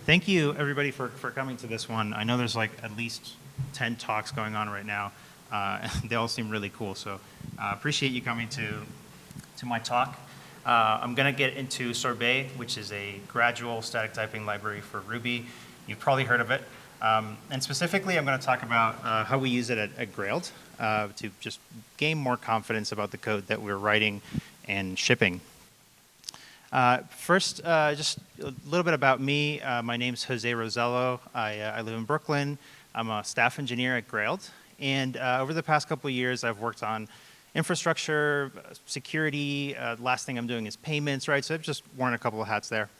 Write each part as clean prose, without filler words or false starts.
Thank you, everybody, for coming to this one. I know there's like at least 10 talks going on right now. They all seem really cool, so appreciate you coming to my talk. I'm going to get into Sorbet, which is a gradual static typing library for Ruby. You've probably heard of it. And specifically, I'm going to talk about how we use it at Grailed to just gain more confidence about the code that we're writing and shipping. First, just a little bit about me. My name's Jose Rosello. I live in Brooklyn. I'm a staff engineer at Grailed. And over the past couple of years, I've worked on infrastructure, security. Last thing I'm doing is payments, right? So I've just worn a couple of hats there.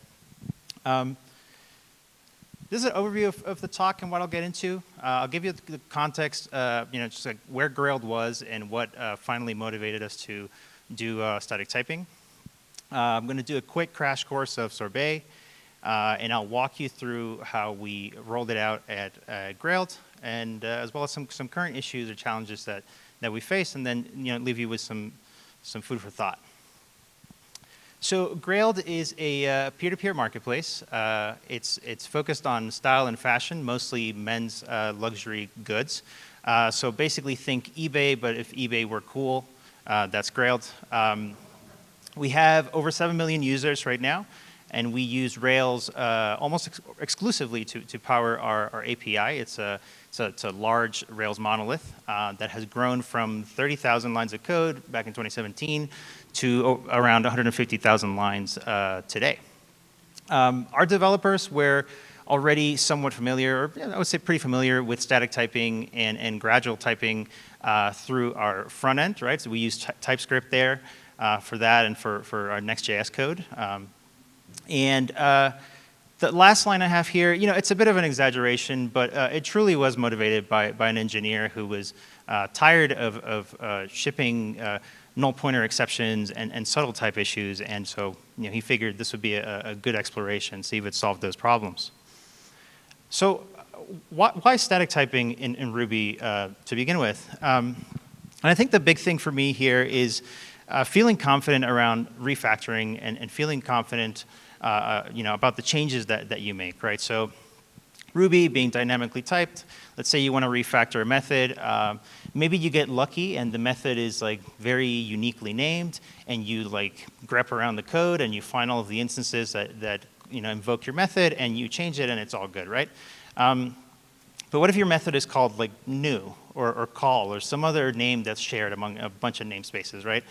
This is an overview of the talk and what I'll get into. I'll give you the context, just like where Grailed was and what finally motivated us to do static typing. I'm going to do a quick crash course of Sorbet, and I'll walk you through how we rolled it out at Grailed, and as well as some current issues or challenges that we face, and then leave you with some food for thought. So Grailed is a peer-to-peer marketplace. It's focused on style and fashion, mostly men's luxury goods. So basically think eBay, but if eBay were cool, that's Grailed. We have over 7 million users right now, and we use Rails almost exclusively to power our API. It's a large Rails monolith that has grown from 30,000 lines of code back in 2017 to around 150,000 lines today. Our developers were already somewhat familiar, or I would say pretty familiar with static typing and gradual typing through our front end, right? So we use TypeScript there. For that and for our Next.js code. The last line I have here, it's a bit of an exaggeration, but it truly was motivated by an engineer who was tired of shipping null pointer exceptions and subtle type issues, and so he figured this would be a good exploration, see if it solved those problems. So why static typing in Ruby to begin with? And I think the big thing for me here is feeling confident around refactoring and feeling confident, about the changes that you make, right? So Ruby being dynamically typed, let's say you want to refactor a method, maybe you get lucky and the method is like very uniquely named, and you like grep around the code and you find all of the instances that invoke your method and you change it and it's all good, right? But what if your method is called like new or call or some other name that's shared among a bunch of namespaces, right?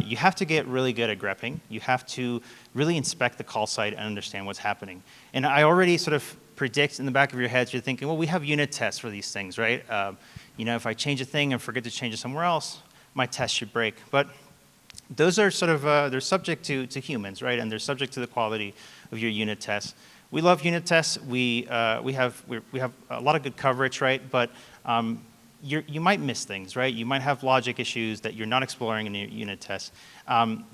You have to get really good at grepping. You have to really inspect the call site and understand what's happening. And I already sort of predict in the back of your heads, you're thinking, well, we have unit tests for these things, right? If I change a thing and forget to change it somewhere else, my test should break. But those are sort of, they're subject to humans, right? And they're subject to the quality of your unit tests. We love unit tests. We have a lot of good coverage, right? But you might miss things, right? You might have logic issues that you're not exploring in your unit tests. And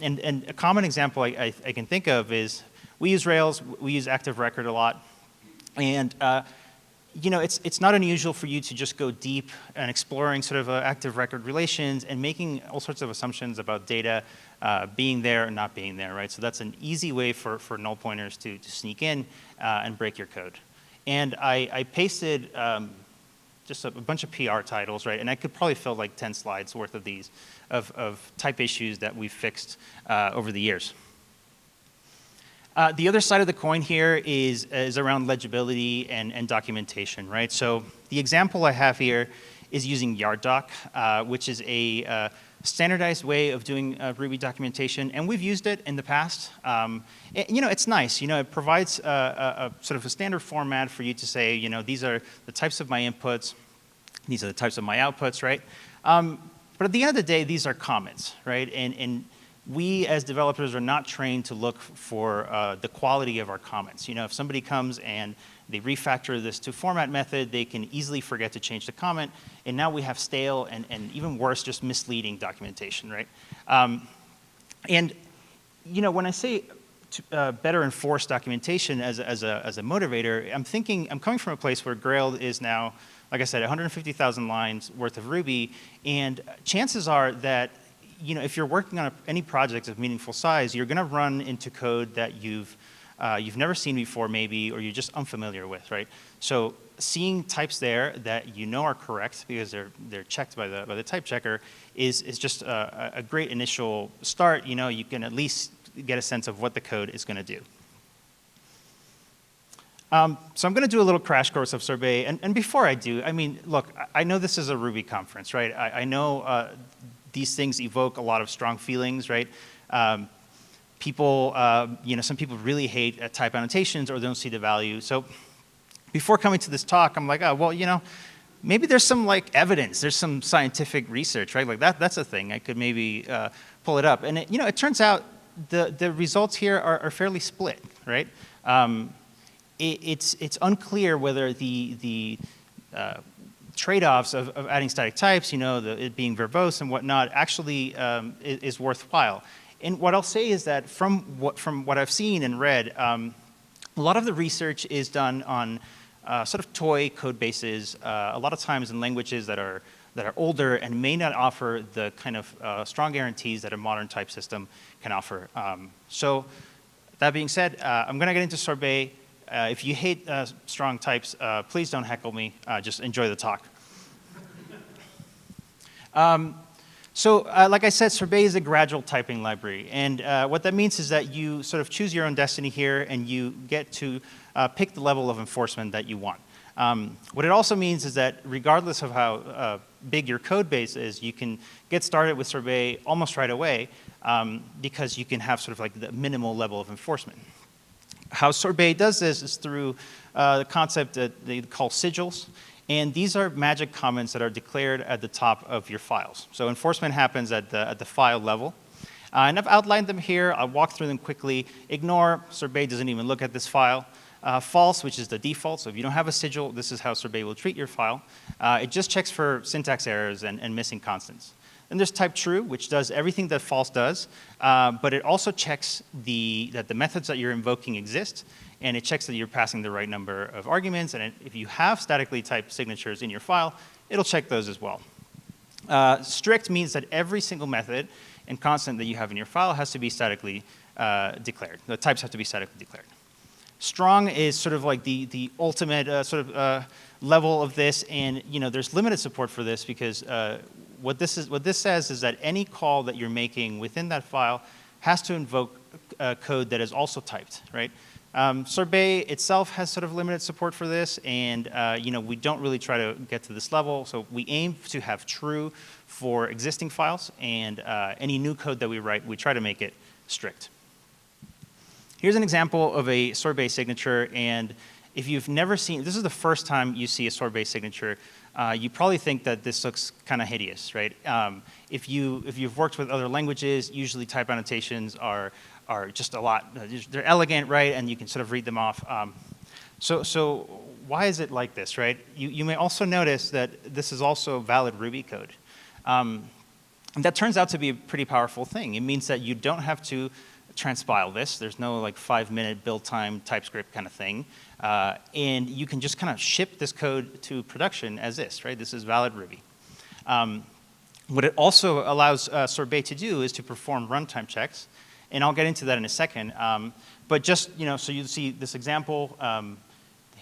a common example I can think of is we use Rails. We use Active Record a lot, and it's not unusual for you to just go deep and exploring sort of Active Record relations and making all sorts of assumptions about data being there or not being there, right? So that's an easy way for null pointers to sneak in and break your code. And I pasted just a bunch of PR titles, right? And I could probably fill like 10 slides worth of these, of type issues that we've fixed over the years. The other side of the coin here is around legibility and documentation, right? So the example I have here is using YardDoc, which is a standardized way of doing Ruby documentation, and we've used it in the past. It's nice. It provides a sort of a standard format for you to say, these are the types of my inputs, these are the types of my outputs, right? But at the end of the day, these are comments, right? And we as developers are not trained to look for the quality of our comments. If somebody comes and they refactor this to format method, they can easily forget to change the comment, and now we have stale and even worse, just misleading documentation, right? When I say better enforce documentation as a motivator, I'm coming from a place where Grailed is now, like I said, 150,000 lines worth of Ruby, and chances are that if you're working on any project of meaningful size, you're going to run into code that you've you've never seen before maybe, or you're just unfamiliar with, right? So seeing types there that you know are correct because they're checked by the type checker is just a great initial start. You know, you can at least get a sense of what the code is going to do. So I'm going to do a little crash course of Sorbet. And before I do, I mean, look, I know this is a Ruby conference, right? I know these things evoke a lot of strong feelings, right? People, you know, some people really hate type annotations or don't see the value. So before coming to this talk, I'm like, oh, well, you know, maybe there's some like evidence, there's some scientific research, right? Like that's a thing. I could maybe pull it up. And it, you know, it turns out the results here are fairly split, right? It's unclear whether the trade-offs of adding static types, you know, it being verbose and whatnot, actually is worthwhile. And what I'll say is that from what I've seen and read, a lot of the research is done on sort of toy code bases, a lot of times in languages that are older and may not offer the kind of strong guarantees that a modern type system can offer. So that being said, I'm going to get into Sorbet. If you hate strong types, please don't heckle me. Just enjoy the talk. So like I said, Sorbet is a gradual typing library. And what that means is that you sort of choose your own destiny here, and you get to pick the level of enforcement that you want. What it also means is that regardless of how big your code base is, you can get started with Sorbet almost right away because you can have sort of like the minimal level of enforcement. How Sorbet does this is through the concept that they call sigils. And these are magic comments that are declared at the top of your files. So enforcement happens at the file level. And I've outlined them here. I'll walk through them quickly. Ignore, Sorbet doesn't even look at this file. False, which is the default. So if you don't have a sigil, this is how Sorbet will treat your file. It just checks for syntax errors and missing constants. Then there's type true, which does everything that false does, but it also checks that the methods that you're invoking exist, and it checks that you're passing the right number of arguments, and if you have statically typed signatures in your file, it'll check those as well. Strict means that every single method and constant that you have in your file has to be statically declared. The types have to be statically declared. Strong is sort of like the ultimate level of this, and you know there's limited support for this because what this says is that any call that you're making within that file has to invoke code that is also typed, right? Sorbet itself has sort of limited support for this, and you know we don't really try to get to this level. So we aim to have true for existing files, and any new code that we write, we try to make it strict. Here's an example of a Sorbet signature, and if you've never seen, this is the first time you see a Sorbet signature, you probably think that this looks kind of hideous, right? If you've worked with other languages, usually type annotations are just a lot, they're elegant, right? And you can sort of read them off. So why is it like this, right? You may also notice that this is also valid Ruby code. And that turns out to be a pretty powerful thing. It means that you don't have to transpile this. There's no like 5-minute build time TypeScript kind of thing. And you can just kind of ship this code to production as this, right? This is valid Ruby. What it also allows Sorbet to do is to perform runtime checks. And I'll get into that in a second. But just, you know, so you see this example.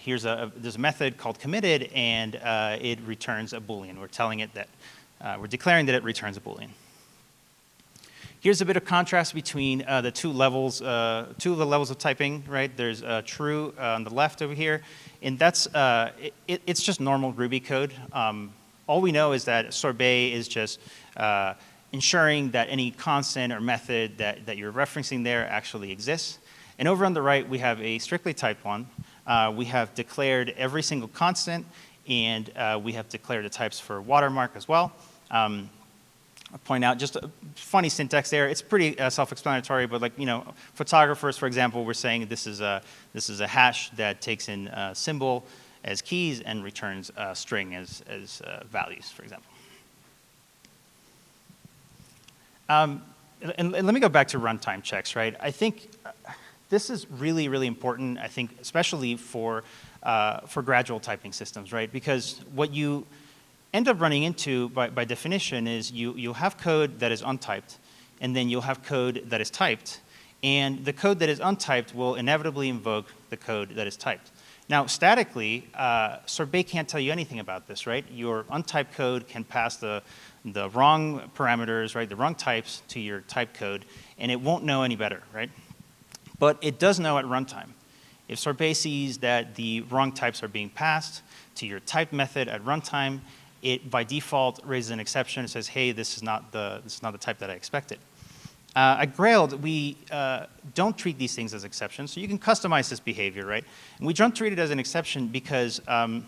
There's a method called committed, and it returns a Boolean. We're telling it that, we're declaring that it returns a Boolean. Here's a bit of contrast between the two of the levels of typing, right? There's true on the left over here, and that's it's just normal Ruby code. All we know is that Sorbet is just ensuring that any constant or method that you're referencing there actually exists. And over on the right, we have a strictly typed one. We have declared every single constant, and we have declared the types for watermark as well. I'll point out just a funny syntax there. It's pretty self-explanatory, but like, you know, photographers, for example, we're saying this is a hash that takes in symbol as keys and returns string as values, for example. And let me go back to runtime checks, right? I think this is really, really important, I think, especially for gradual typing systems, right? Because what you end up running into, by definition, is you'll have code that is untyped, and then you'll have code that is typed, And the code that is untyped will inevitably invoke the code that is typed. Now, statically, Sorbet can't tell you anything about this, right? Your untyped code can pass the wrong parameters, right, the wrong types to your typed code, and it won't know any better, right? But it does know at runtime. If Sorbet sees that the wrong types are being passed to your type method at runtime, it by default raises an exception and says, hey, this is not the type that I expected. At Grailed, we don't treat these things as exceptions, so you can customize this behavior, right? And we don't treat it as an exception because a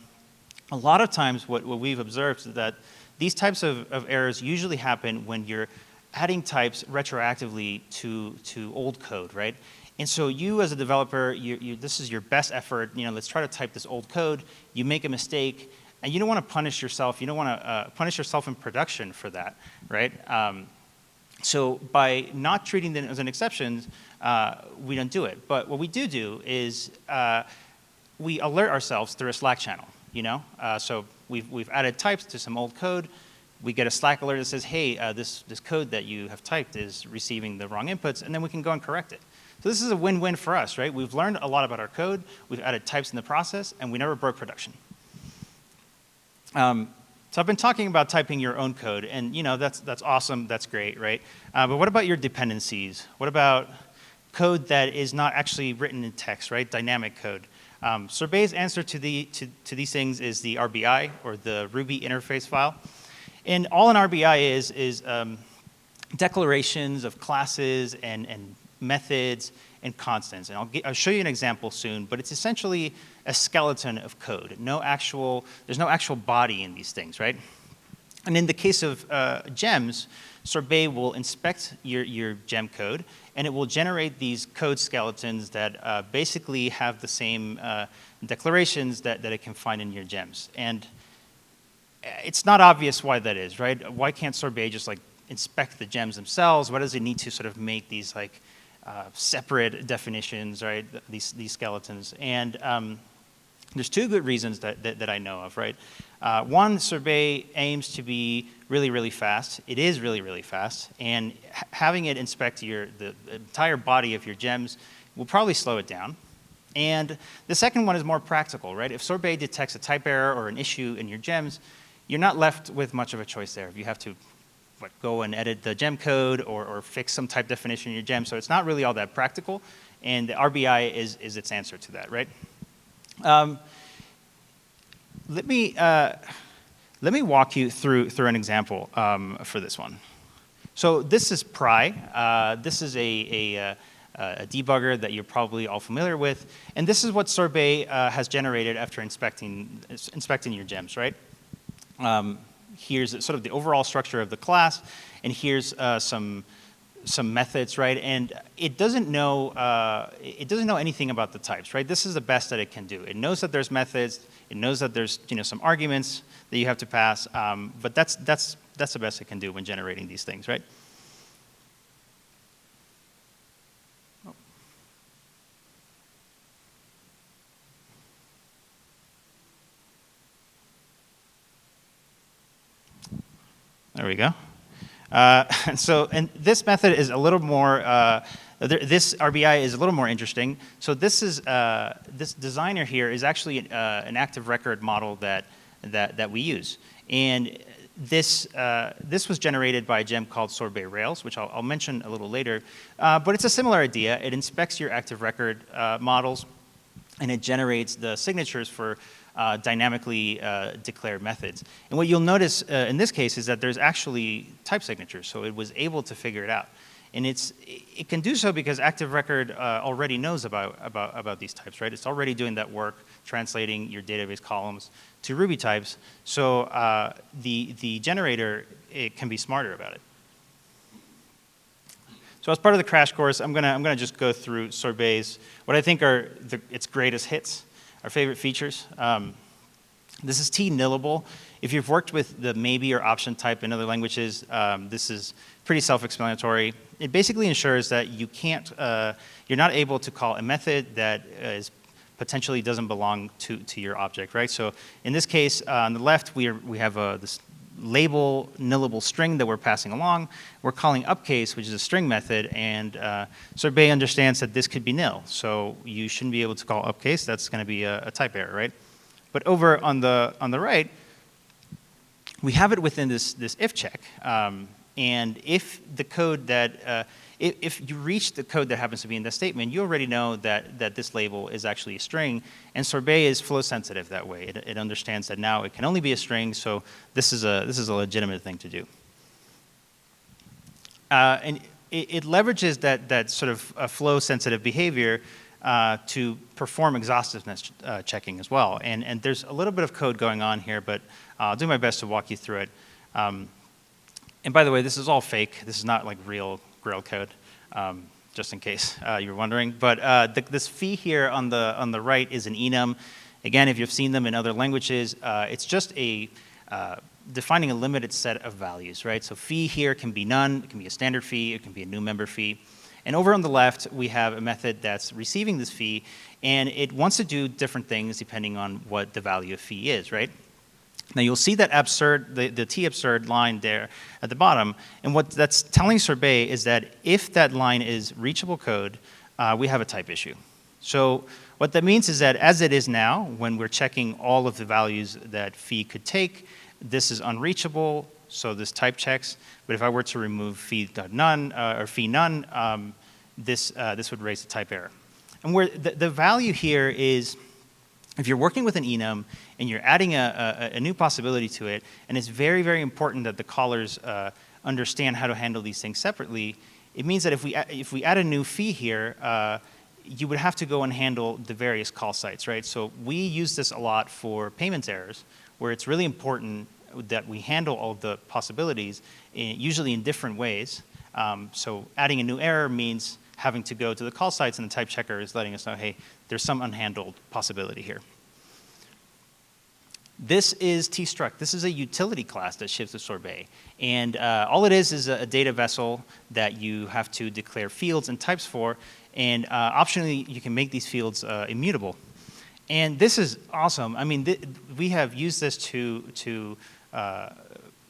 lot of times what we've observed is that these types of errors usually happen when you're adding types retroactively to old code, right? And so you as a developer, this is your best effort, let's try to type this old code, you make a mistake, and you don't want to punish yourself, you don't want to punish yourself in production for that, right? So by not treating them as an exception, we don't do it. But what we do is we alert ourselves through a Slack channel, So we've added types to some old code. We get a Slack alert that says, hey, this code that you have typed is receiving the wrong inputs, and then we can go and correct it. So this is a win-win for us, right? We've learned a lot about our code, we've added types in the process, and we never broke production. So I've been talking about typing your own code, and that's awesome, that's great, right? But what about your dependencies? What about code that is not actually written in text, right? Dynamic code. Sorbet's answer to these things is the RBI, or the Ruby interface file. And all an RBI is declarations of classes and methods and constants. And I'll show you an example soon, but it's essentially a skeleton of code. There's no actual body in these things, right? And in the case of gems, Sorbet will inspect your gem code, and it will generate these code skeletons that basically have the same declarations that it can find in your gems. And it's not obvious why that is, right? Why can't Sorbet just inspect the gems themselves? Why does it need to sort of make these separate definitions, right? These skeletons. And there's two good reasons that I know of, right? One, Sorbet aims to be really, really fast. It is really, really fast. And having it inspect the entire body of your gems will probably slow it down. And the second one is more practical, right? If Sorbet detects a type error or an issue in your gems, you're not left with much of a choice there. You have to go and edit the gem code or fix some type definition in your gem. So it's not really all that practical. And the RBI is its answer to that, right? Let me walk you through an example for this one. So this is pry. This is a debugger that you're probably all familiar with. And this is what Sorbet has generated after inspecting your gems, right? Here's sort of the overall structure of the class, and here's some methods, right? And it doesn't know anything about the types, right? This is the best that it can do. It knows that there's methods. It knows that there's some arguments that you have to pass. But that's the best it can do when generating these things, right? There we go. And this method is a little more, this RBI is a little more interesting. So this designer here is actually an active record model that we use. And this was generated by a gem called Sorbet Rails, which I'll mention a little later. But it's a similar idea. It inspects your active record models, and it generates the signatures for dynamically declared methods. And what you'll notice in this case is that there's actually type signatures, so it was able to figure it out. And it can do so because Active Record already knows about these types, right? It's already doing that work, translating your database columns to Ruby types. So the generator, it can be smarter about it. So as part of the crash course, I'm gonna just go through Sorbet's, what I think are its greatest hits, our favorite features. This is T-nillable. If you've worked with the maybe or option type in other languages, this is pretty self-explanatory. It basically ensures that you can't, you're not able to call a method that potentially doesn't belong to your object, right? So in this case, on the left, we have this label nillable string that we're passing along. We're calling upcase, which is a string method, and Sorbet understands that this could be nil. So you shouldn't be able to call upcase. That's going to be a type error, right? But over on the right, we have it within this if check. And if the code that, if you reach the code that happens to be in the statement, you already know that this label is actually a string, and Sorbet is flow sensitive that way. It understands that now it can only be a string, so this is a legitimate thing to do. And it leverages that sort of flow sensitive behavior to perform exhaustiveness checking as well. And there's a little bit of code going on here, but I'll do my best to walk you through it. And by the way, this is all fake. This is not like real Grailed code, just in case you're wondering. But this fee here on the right is an enum. Again, if you've seen them in other languages, it's just defining a limited set of values, right? So fee here can be none, it can be a standard fee, it can be a new member fee. And over on the left, we have a method that's receiving this fee, and it wants to do different things depending on what the value of fee is, right? Now you'll see that absurd, the T absurd line there at the bottom, and what that's telling Sorbet is that if that line is reachable code, we have a type issue. So what that means is that as it is now, when we're checking all of the values that fee could take, this is unreachable, so this type checks. But if I were to remove fee.none or fee none, this would raise the type error. And where the value here is, if you're working with an enum and you're adding a new possibility to it, and it's very, very important that the callers understand how to handle these things separately, it means that if we add a new fee here, you would have to go and handle the various call sites, right? So we use this a lot for payments errors, where it's really important that we handle all the possibilities, usually in different ways. So adding a new error means having to go to the call sites, and the type checker is letting us know, hey, there's some unhandled possibility here. This is tstruct. This is a utility class that ships with Sorbet. And all it is a data vessel that you have to declare fields and types for. And optionally, you can make these fields immutable. And this is awesome. I mean, we have used this to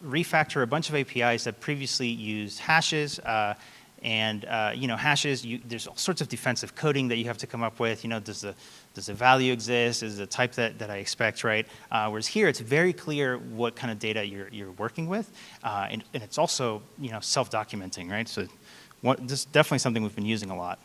refactor a bunch of APIs that previously used hashes. Hashes, there's all sorts of defensive coding that you have to come up with. Does the value exist? Is the type that I expect, right? Whereas here, it's very clear what kind of data you're working with. And it's also, self-documenting, right? So this is definitely something we've been using a lot.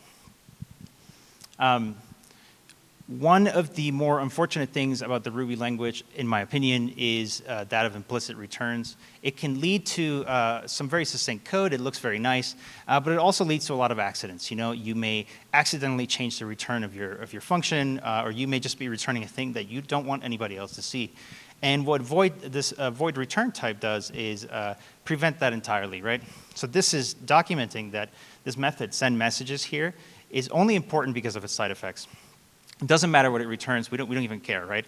One of the more unfortunate things about the Ruby language, in my opinion, is that of implicit returns. It can lead to some very succinct code. It looks very nice, but it also leads to a lot of accidents. You may accidentally change the return of your function, or you may just be returning a thing that you don't want anybody else to see. And what this void return type does is prevent that entirely, right? So this is documenting that this method, send messages here, is only important because of its side effects. It doesn't matter what it returns. We don't even care, right?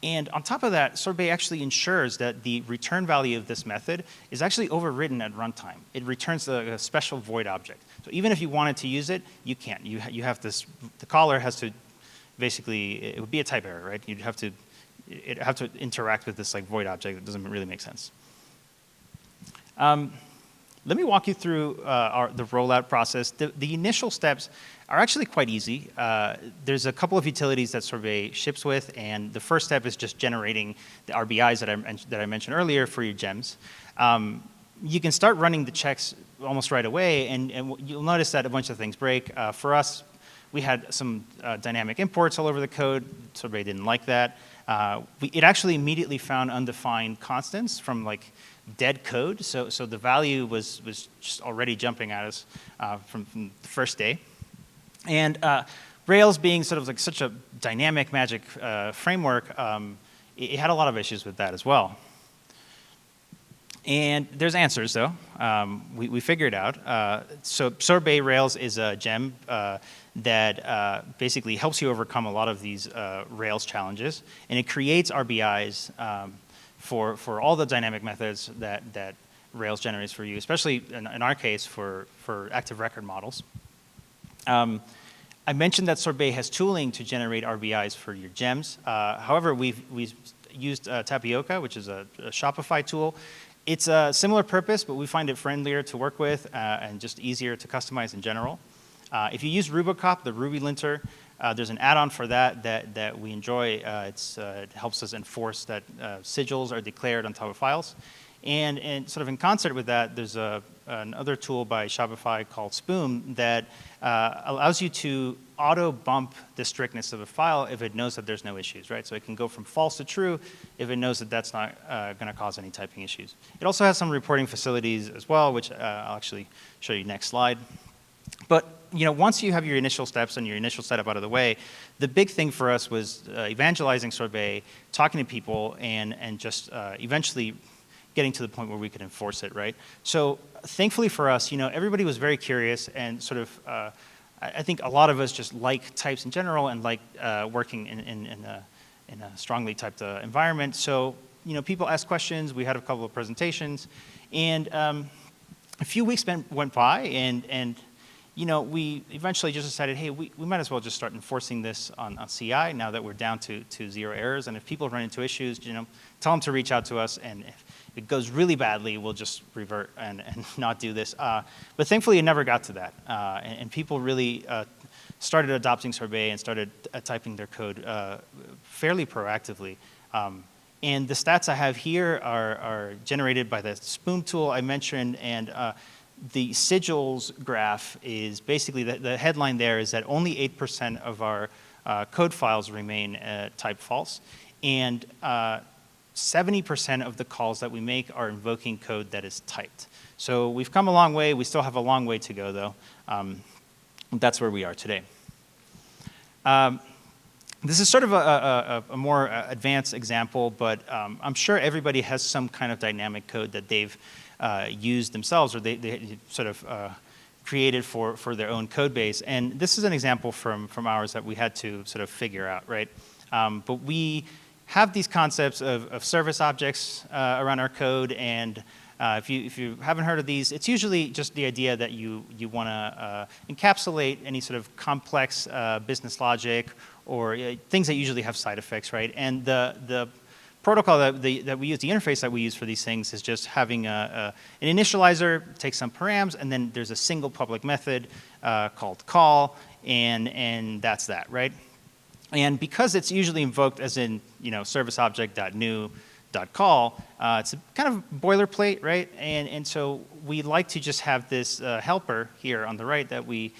And on top of that, Sorbet actually ensures that the return value of this method is actually overridden at runtime. It returns a special void object. So even if you wanted to use it, you can't. You have this. The caller has to basically. It would be a type error, right? You'd have to interact with this like void object. That doesn't really make sense. Let me walk you through the rollout process. The initial steps are actually quite easy. There's a couple of utilities that Sorbet ships with, and the first step is just generating the RBIs that I mentioned earlier for your gems. You can start running the checks almost right away, and you'll notice that a bunch of things break. For us, we had some dynamic imports all over the code. Sorbet didn't like that. It actually immediately found undefined constants from like dead code, so the value was just already jumping at us from the first day. And Rails being sort of like such a dynamic magic framework, it had a lot of issues with that as well. And there's answers though. We figured out. So Sorbet Rails is a gem that basically helps you overcome a lot of these Rails challenges, and it creates RBIs for all the dynamic methods that Rails generates for you, especially in our case for active record models. I mentioned that Sorbet has tooling to generate RBIs for your gems. However, we've used Tapioca, which is a Shopify tool. It's a similar purpose, but we find it friendlier to work with and just easier to customize in general. If you use RubyConf, the Ruby linter, there's an add-on for that we enjoy. It helps us enforce that sigils are declared on top of files. And sort of in concert with that, there's another tool by Shopify called Spoon that allows you to auto-bump the strictness of a file if it knows that there's no issues, right? So it can go from false to true if it knows that that's not going to cause any typing issues. It also has some reporting facilities as well, which I'll actually show you next slide. But once you have your initial steps and your initial setup out of the way, the big thing for us was evangelizing Sorbet, talking to people, and just eventually getting to the point where we could enforce it, right? So thankfully for us, everybody was very curious and sort of, I think a lot of us just like types in general and like working in a strongly typed environment. So, people asked questions, we had a couple of presentations, and a few weeks went by, and we eventually just decided, hey, we might as well just start enforcing this on CI now that we're down to 0 errors. And if people run into issues, tell them to reach out to us. And if it goes really badly, we'll just revert and not do this. But thankfully, it never got to that. And people really started adopting Sorbet and started typing their code fairly proactively. And the stats I have here are generated by the Spoon tool I mentioned. And the sigils graph is basically, the headline there is that only 8% of our code files remain type false. And 70% of the calls that we make are invoking code that is typed. So we've come a long way. We still have a long way to go, though. That's where we are today. This is sort of a more advanced example, but I'm sure everybody has some kind of dynamic code that they've used themselves, or they sort of created for their own code base. And this is an example from ours that we had to sort of figure out, right? But we have these concepts of service objects around our code, and if you haven't heard of these, it's usually just the idea that you want to encapsulate any sort of complex business logic or things that usually have side effects, right? And the protocol that we use, the interface that we use for these things is just having an initializer, take some params, and then there's a single public method called call, and that's that, right? And because it's usually invoked as in, service object.new.call, it's a kind of boilerplate, right? And so we like to just have this helper here on the right that we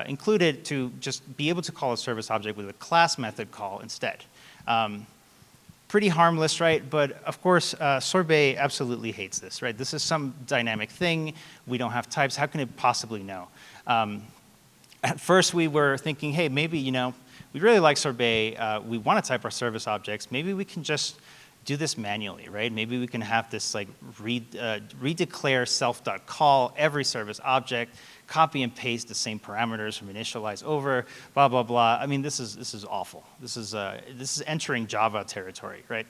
included to just be able to call a service object with a class method call instead. Pretty harmless, right? But of course, Sorbet absolutely hates this, right? This is some dynamic thing. We don't have types. How can it possibly know? At first, we were thinking, hey, maybe, we really like Sorbet. We want to type our service objects. Maybe we can just do this manually, right? Maybe we can have this like redeclare self.call every service object, copy and paste the same parameters from initialize over, blah, blah, blah. I mean, this is awful. This is entering Java territory, right?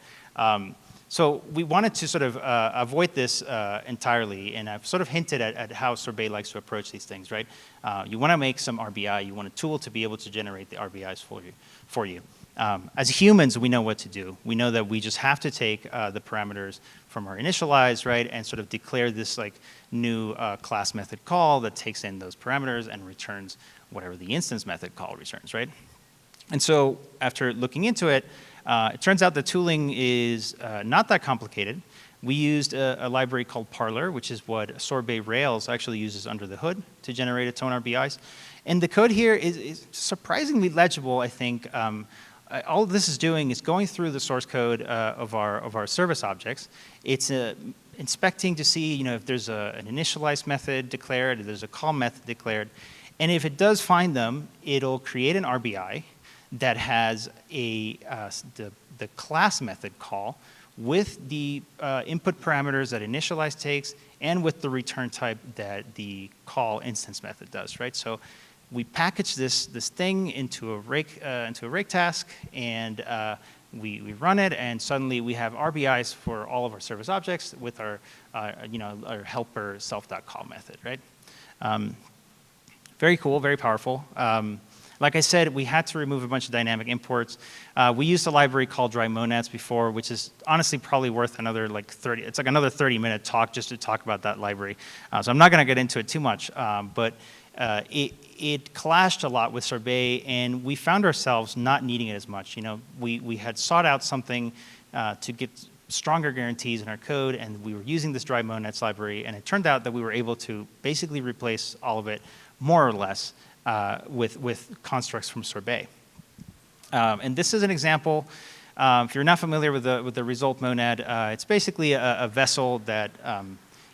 So we wanted to sort of avoid this entirely, and I've sort of hinted at how Sorbet likes to approach these things, right? You want to make some RBI. You want a tool to be able to generate the RBIs for you. As humans, we know what to do. We know that we just have to take the parameters from our initialize, right, and sort of declare this like new class method call that takes in those parameters and returns whatever the instance method call returns, right? And so after looking into it, it turns out the tooling is not that complicated. We used a library called Parlour, which is what Sorbet Rails actually uses under the hood to generate its own RBIs. And the code here is surprisingly legible, I think. All this is doing is going through the source code of our service objects. It's inspecting to see if there's an initialize method declared, if there's a call method declared. And if it does find them, it'll create an RBI that has the class method call with the input parameters that initialize takes and with the return type that the call instance method does, right? So we package this thing into a rake task, and we run it, and suddenly we have RBIs for all of our service objects with our our helper self.call method, right? Very cool, very powerful. Like I said, we had to remove a bunch of dynamic imports. We used a library called dry monads before, which is honestly probably worth another like 30, it's like another 30-minute talk just to talk about that library. So I'm not gonna get into it too much, but it clashed a lot with Sorbet, and we found ourselves not needing it as much. You know, we had sought out something to get stronger guarantees in our code, and we were using this dry monads library, and it turned out that we were able to basically replace all of it, more or less, with constructs from Sorbet. And this is an example. If you're not familiar with the result monad, it's basically a vessel that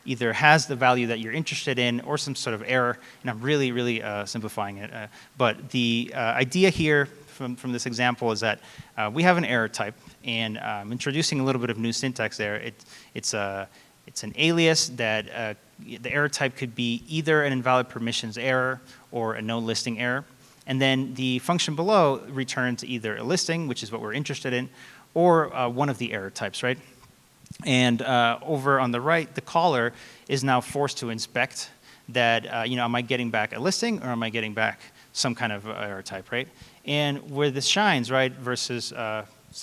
either has the value that you're interested in or some sort of error, and I'm really simplifying it. But the idea here from this example is that we have an error type, and I'm introducing a little bit of new syntax there. It's an alias that the error type could be either an invalid permissions error or a no listing error. And then the function below returns either a listing, which is what we're interested in, or one of the error types, right? And over on the right, the caller is now forced to inspect that, you know, am I getting back a listing or am I getting back some kind of error type, right? And where this shines, right, versus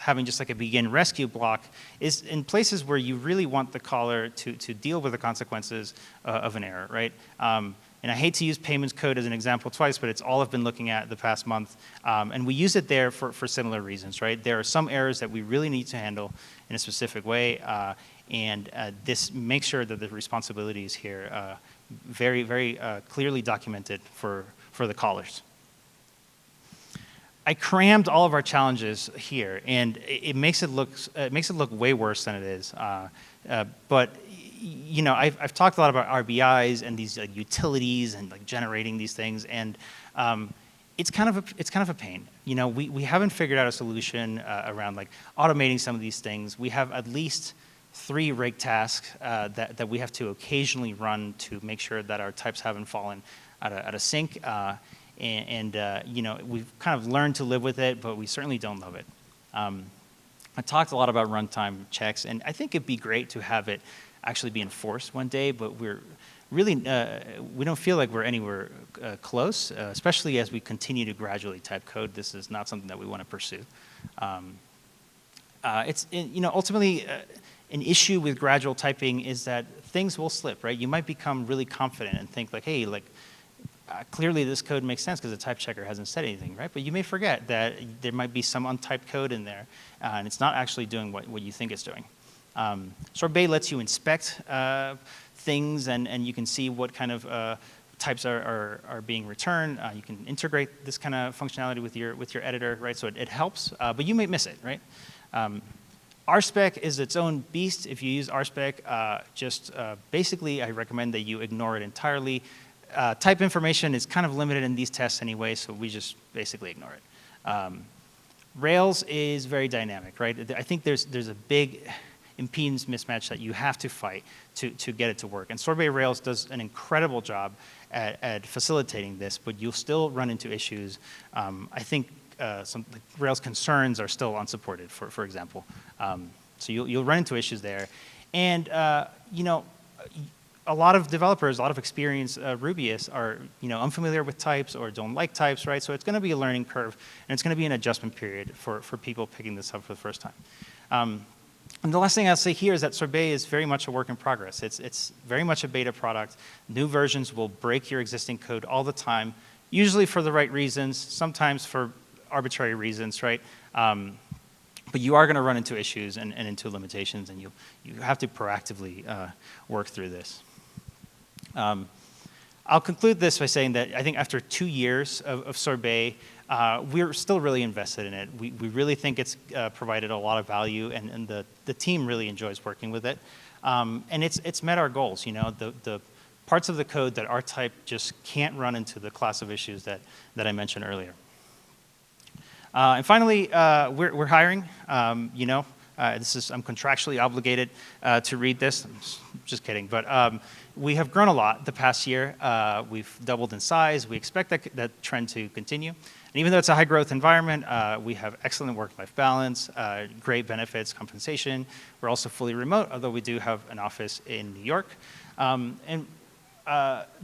having just like a begin rescue block is in places where you really want the caller to deal with the consequences of an error, right? And I hate to use payments code as an example twice, but it's all I've been looking at the past month. And we use it there for similar reasons, right? There are some errors that we really need to handle in a specific way. And this makes sure that the responsibility is here very clearly documented for the callers. I crammed all of our challenges here, and it makes it look way worse than it is. But you know, I've talked a lot about RBIs and these utilities and like generating these things, and it's kind of a pain. You know, we haven't figured out a solution around like automating some of these things. We have at least 3 rig tasks that we have to occasionally run to make sure that our types haven't fallen out of sync. And you know, we've kind of learned to live with it, but we certainly don't love it. I talked a lot about runtime checks, and I think it'd be great to have it actually be enforced one day, but we're really, we don't feel like we're anywhere close, especially as we continue to gradually type code. This is not something that we want to pursue. You know, ultimately, an issue with gradual typing is that things will slip, right? You might become really confident and think like, hey, like, clearly this code makes sense because the type checker hasn't said anything, right? But you may forget that there might be some untyped code in there, and it's not actually doing what you think it's doing. Sorbet lets you inspect things, and you can see what kind of types are being returned. You can integrate this kind of functionality with your editor, right? So it helps, but you may miss it, right? RSpec is its own beast. If you use RSpec, basically I recommend that you ignore it entirely. Type information is kind of limited in these tests anyway, so we just basically ignore it. Rails is very dynamic, right? I think there's a big impedance mismatch that you have to fight to get it to work. And Sorbet Rails does an incredible job at facilitating this, but you'll still run into issues. I think some Rails concerns are still unsupported, for example. So you'll run into issues there. And you know, a lot of developers, a lot of experienced Rubyists are, you know, unfamiliar with types or don't like types, right? So it's going to be a learning curve, and it's going to be an adjustment period for people picking this up for the first time. And the last thing I'll say here is that Sorbet is very much a work in progress. It's very much a beta product. New versions will break your existing code all the time, usually for the right reasons, sometimes for arbitrary reasons, right? But you are going to run into issues and into limitations, and you have to proactively work through this. I'll conclude this by saying that I think after 2 years of Sorbet, we're still really invested in it. We really think it's provided a lot of value, and the team really enjoys working with it. And it's met our goals. You know, the parts of the code that are typed just can't run into the class of issues that I mentioned earlier. And finally, we're hiring. You know, I'm contractually obligated to read this. I'm just kidding, but we have grown a lot the past year. We've doubled in size. We expect that trend to continue. And even though it's a high growth environment, we have excellent work-life balance, great benefits, compensation. We're also fully remote, although we do have an office in New York. And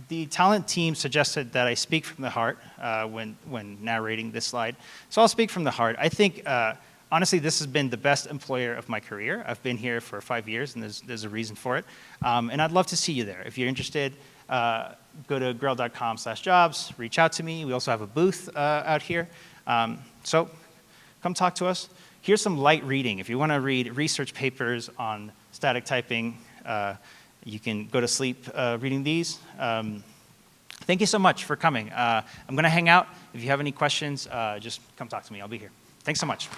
the talent team suggested that I speak from the heart when narrating this slide. So I'll speak from the heart. I think, honestly, this has been the best employer of my career. I've been here for 5 years, and there's a reason for it. And I'd love to see you there. If you're interested, go to grailed.com/jobs, reach out to me. We also have a booth out here. So come talk to us. Here's some light reading. If you want to read research papers on static typing, you can go to sleep reading these. Thank you so much for coming. I'm going to hang out. If you have any questions, just come talk to me. I'll be here. Thanks so much.